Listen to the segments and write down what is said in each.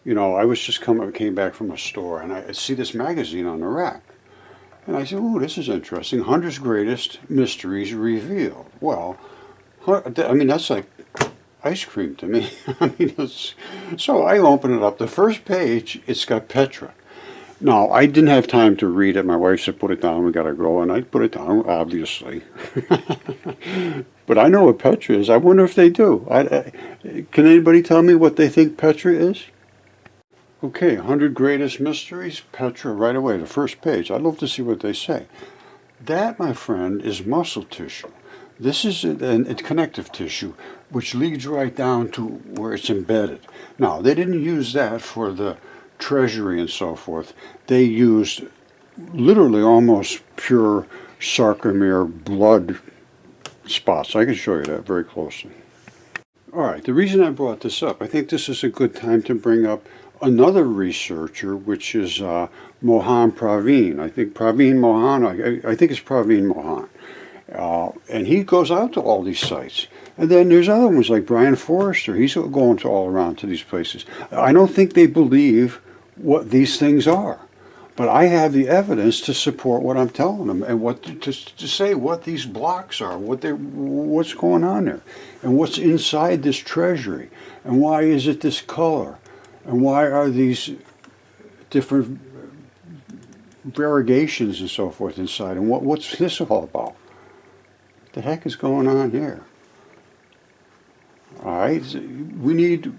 You know, I was just came back from a store, and I see this magazine on the rack. And I said, "Ooh, this is interesting. 100's Greatest Mysteries Revealed." Well, I mean, that's like ice cream to me. I mean, so I open it up. The first page, it's got Petra. Now, I didn't have time to read it. My wife said, "Put it down. We got to go." And I put it down, obviously. But I know what Petra is. I wonder if they do. Can anybody tell me what they think Petra is? Okay, 100 Greatest Mysteries, Petra, right away, the first page. I'd love to see what they say. That, my friend, is muscle tissue. This is a connective tissue, which leads right down to where it's embedded. Now, they didn't use that for the treasury and so forth. They used literally almost pure sarcomere blood spots. I can show you that very closely. All right, the reason I brought this up, I think this is a good time to bring up another researcher, which is Mohan Praveen. I think Praveen Mohan, I think it's Praveen Mohan. And he goes out to all these sites. And then there's other ones like Brian Forrester. He's going to all around to these places. I don't think they believe what these things are. But I have the evidence to support what I'm telling them and what to say what these blocks are, what's going on there, and what's inside this treasury, and why is it this color, and why are these different variegations and so forth inside, and what's this all about? What the heck is going on here? All right, we need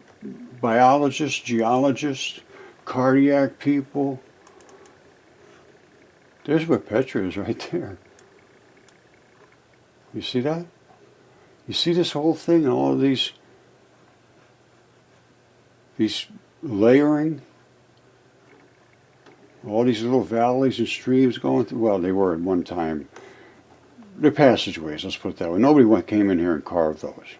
biologists, geologists, cardiac people. There's where Petra is right there. You see that? You see this whole thing and all of these layering? All these little valleys and streams going through. Well, they were at one time. They're passageways, let's put it that way. Nobody came in here and carved those.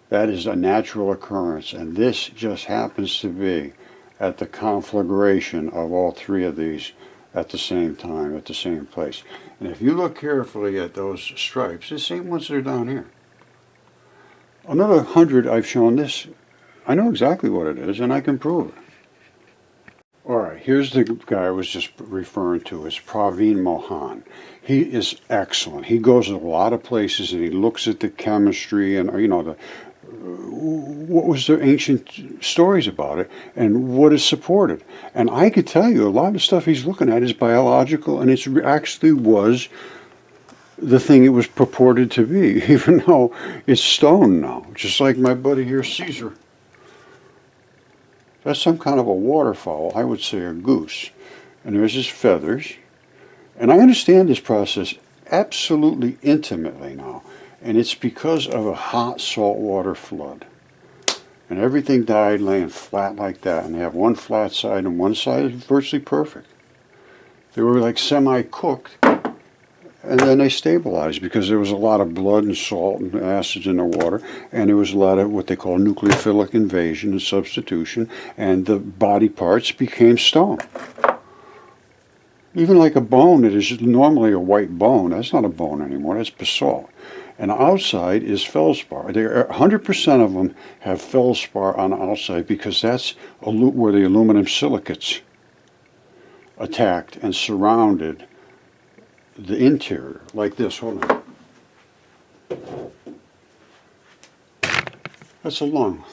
That is a natural occurrence, and this just happens to be at the conflagration of all three of these at the same time, at the same place. And if you look carefully at those stripes, the same ones that are down here. Another 100, I've shown this. I know exactly what it is, and I can prove it. All right, here's the guy I was just referring to as Praveen Mohan. He is excellent. He goes to a lot of places, and he looks at the chemistry and, you know, what was the ancient stories about it and what is supported. And I could tell you a lot of stuff he's looking at is biological, and it actually was the thing it was purported to be, even though it's stone now, just like my buddy here, Caesar. That's some kind of a waterfowl, I would say a goose. And there's his feathers. And I understand this process absolutely intimately now. And it's because of a hot saltwater flood. And everything died laying flat like that. And they have one flat side and one side is virtually perfect. They were like semi-cooked. And then they stabilized because there was a lot of blood and salt and acids in the water. And there was a lot of what they call nucleophilic invasion and substitution. And the body parts became stone. Even like a bone that is normally a white bone, that's not a bone anymore, that's basalt. And the outside is feldspar. 100% of them have feldspar on the outside because that's where the aluminum silicates attacked and surrounded the interior, like this. Hold on. That's a lung.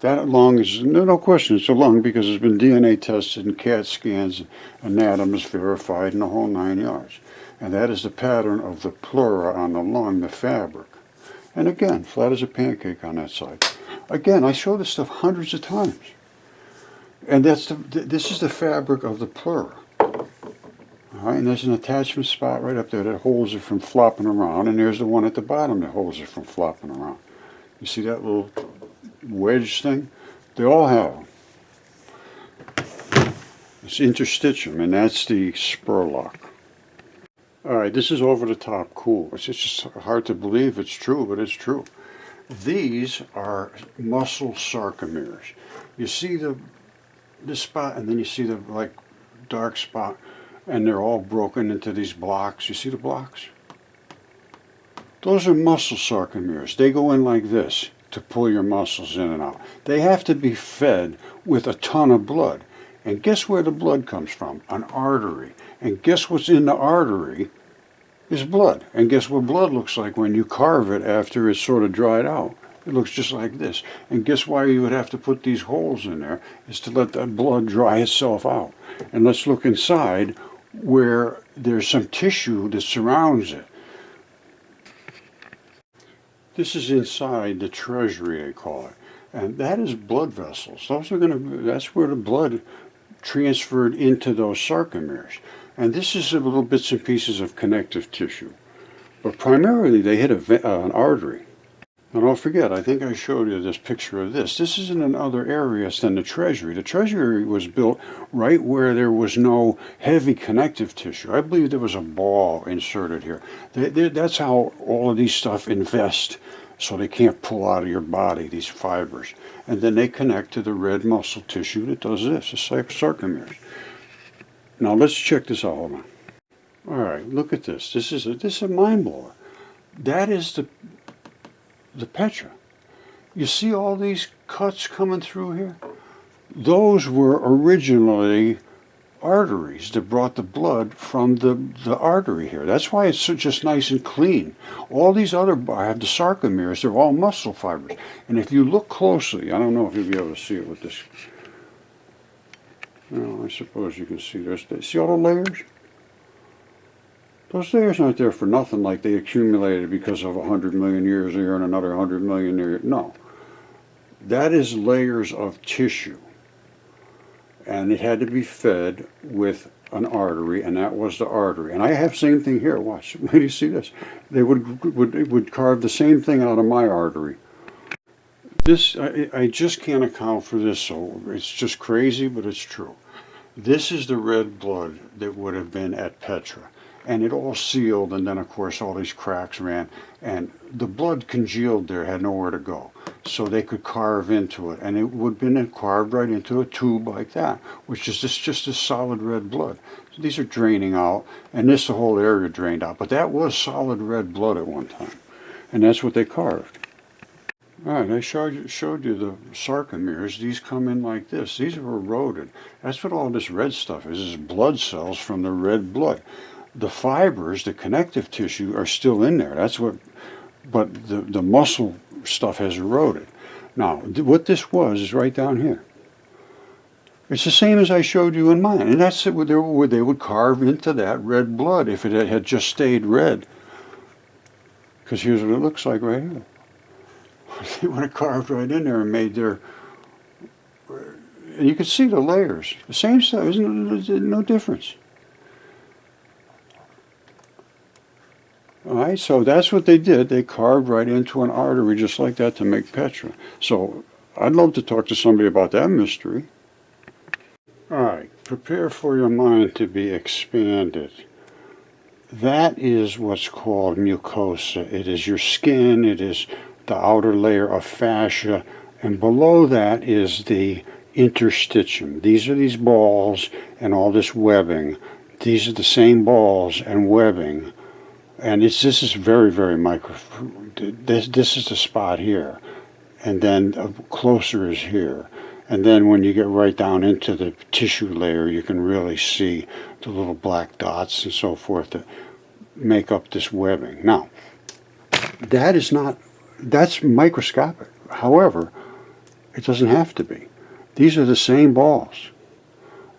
That lung is, no question, it's a lung because it's been DNA tested and CAT scans, anatomies verified, and the whole 9 yards. And that is the pattern of the pleura on the lung, the fabric. And again, flat as a pancake on that side. Again, I show this stuff hundreds of times. And this is the fabric of the pleura. All right, and there's an attachment spot right up there that holds it from flopping around, and there's the one at the bottom that holds it from flopping around. You see that little wedge thing? They all have them. It's interstitium, and that's the spur lock. All right, this is over the top cool. It's just hard to believe it's true, but it's true. These are muscle sarcomeres. You see this spot, and then you see the like dark spot, and they're all broken into these blocks. You see the blocks? Those are muscle sarcomeres. They go in like this. to pull your muscles in and out. They have to be fed with a ton of blood. And guess where the blood comes from? An artery. And guess what's in the artery is blood. And guess what blood looks like when you carve it after it's sort of dried out? It looks just like this. And guess why you would have to put these holes in there? Is to let that blood dry itself out. And let's look inside where there's some tissue that surrounds it. This is inside the treasury, they call it. And that is blood vessels. That's where the blood transferred into those sarcomeres. And this is a little bits and pieces of connective tissue. But primarily they hit an artery. Now don't forget, I think I showed you this picture of this. This is in other areas than the treasury. The treasury was built right where there was no heavy connective tissue. I believe there was a ball inserted here. That's how all of these stuff invest, so they can't pull out of your body, these fibers. And then they connect to the red muscle tissue that does this, the sarcomeres. Now let's check this out. Hold on. All right, look at this. This is a mind blower. That is the Petra. You see all these cuts coming through here? Those were originally arteries that brought the blood from the artery here. That's why it's just nice and clean. All these other, I have the sarcomeres, they're all muscle fibers. And if you look closely, I don't know if you'll be able to see it with this. No, I suppose you can see this. See all the layers? Those layers aren't there for nothing, like they accumulated because of 100 million years here and another 100 million years. No. That is layers of tissue. And it had to be fed with an artery, and that was the artery. And I have the same thing here. Watch. Where do you see this? They would carve the same thing out of my artery. This, I just can't account for this, so it's just crazy, but it's true. This is the red blood that would have been at Petra. And it all sealed, and then of course all these cracks ran, and the blood congealed there, had nowhere to go. So they could carve into it, and it would have been carved right into a tube like that, which is just this solid red blood. So these are draining out, and the whole area drained out. But that was solid red blood at one time, and that's what they carved. All right, I showed you the sarcomeres. These come in like this. These are eroded. That's what all this red stuff is blood cells from the red blood. The fibers, the connective tissue, are still in there. That's what, but the muscle stuff has eroded. Now, what this was is right down here. It's the same as I showed you in mine, and that's it. Where they would carve into that red blood if it had just stayed red. Because here's what it looks like right here. They would have carved right in there and made their. And you can see the layers. The same stuff. There's no difference. All right, so that's what they did. They carved right into an artery just like that to make Petra. So I'd love to talk to somebody about that mystery. All right, prepare for your mind to be expanded. That is what's called mucosa. It is your skin, it is the outer layer of fascia, and below that is the interstitium. These are these balls and all this webbing. These are the same balls and webbing. And this is very, very micro. This is the spot here. And then closer is here. And then when you get right down into the tissue layer, you can really see the little black dots and so forth that make up this webbing. Now, that's microscopic. However, it doesn't have to be. These are the same balls.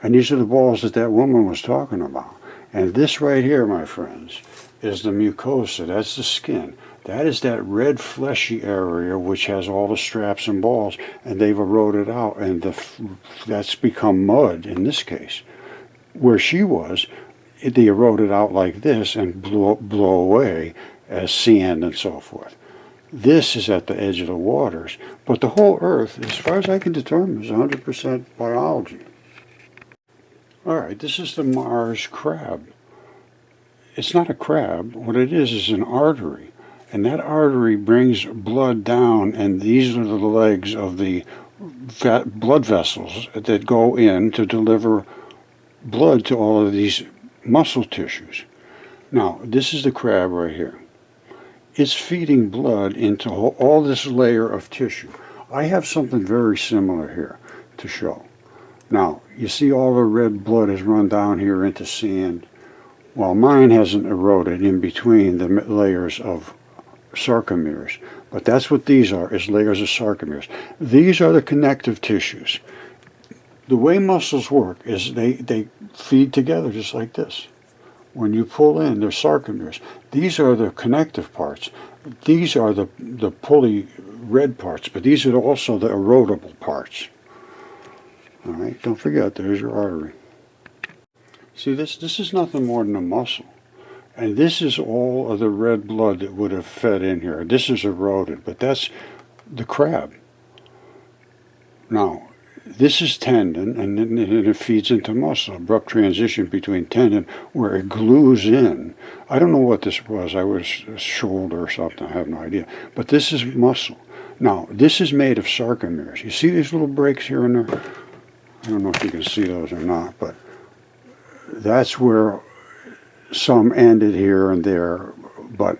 And these are the balls that woman was talking about. And this right here, my friends, is the mucosa. That's the skin. That is that red fleshy area which has all the straps and balls, and they've eroded out, and that's become mud in this case. Where she was, they eroded out like this and blew away as sand and so forth. This is at the edge of the waters, but the whole earth, as far as I can determine, is 100% biology. All right, this is the Mars crab. It's not a crab. What it is an artery. And that artery brings blood down, and these are the legs of the blood vessels that go in to deliver blood to all of these muscle tissues. Now, this is the crab right here. it's feeding blood into all this layer of tissue. I have something very similar here to show. Now, you see all the red blood has run down here into sand. Well, mine hasn't eroded in between the layers of sarcomeres. But that's what these are, is layers of sarcomeres. These are the connective tissues. The way muscles work is they feed together just like this. When you pull in, they're sarcomeres. These are the connective parts. These are the pulley red parts, but these are also the erodible parts. All right, don't forget, there's your artery. See, this is nothing more than a muscle. And this is all of the red blood that would have fed in here. This is eroded, but that's the crab. Now, this is tendon, and then it feeds into muscle. Abrupt transition between tendon, where it glues in. I don't know what this was. I was a shoulder or something. I have no idea. But this is muscle. Now, this is made of sarcomeres. You see these little breaks here and there? I don't know if you can see those or not, but that's where some ended here and there. But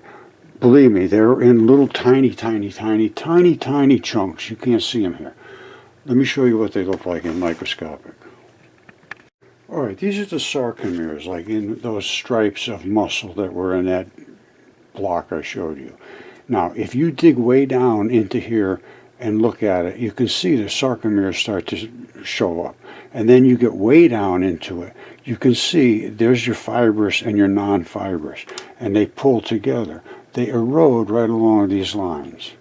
believe me, they're in little tiny chunks. You can't see them here. Let me show you what they look like in microscopic. All right, these are the sarcomeres, like in those stripes of muscle that were in that block I showed you. Now, if you dig way down into here and look at it, you can see the sarcomeres start to show up. And then you get way down into it, you can see there's your fibrous and your non-fibrous, and they pull together. They erode right along these lines.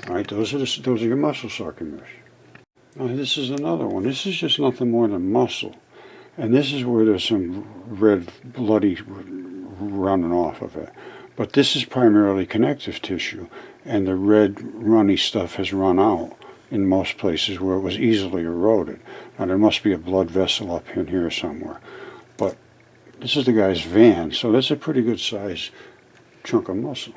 All right, those are your muscle sarcomeres. Now this is another one. This is just nothing more than muscle. And this is where there's some red bloody running off of it. But this is primarily connective tissue, and the red runny stuff has run out in most places where it was easily eroded. Now there must be a blood vessel up in here somewhere. But this is the guy's van, so that's a pretty good size chunk of muscle.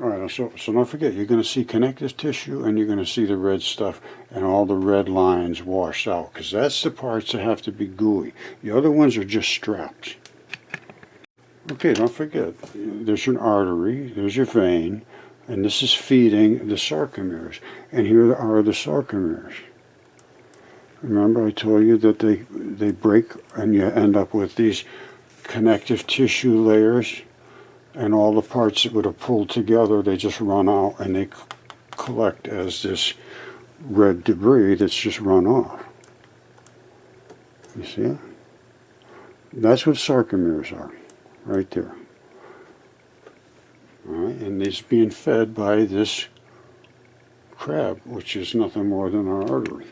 All right, so don't forget, you're going to see connective tissue, and you're going to see the red stuff and all the red lines washed out, because that's the parts that have to be gooey. The other ones are just straps. Okay, don't forget, there's your artery, there's your vein, and this is feeding the sarcomeres. And here are the sarcomeres. Remember I told you that they break and you end up with these connective tissue layers, and all the parts that would have pulled together, they just run out and they collect as this red debris that's just run off. You see it? That's what sarcomeres are, right there. All right, and it's being fed by this crab, which is nothing more than our artery.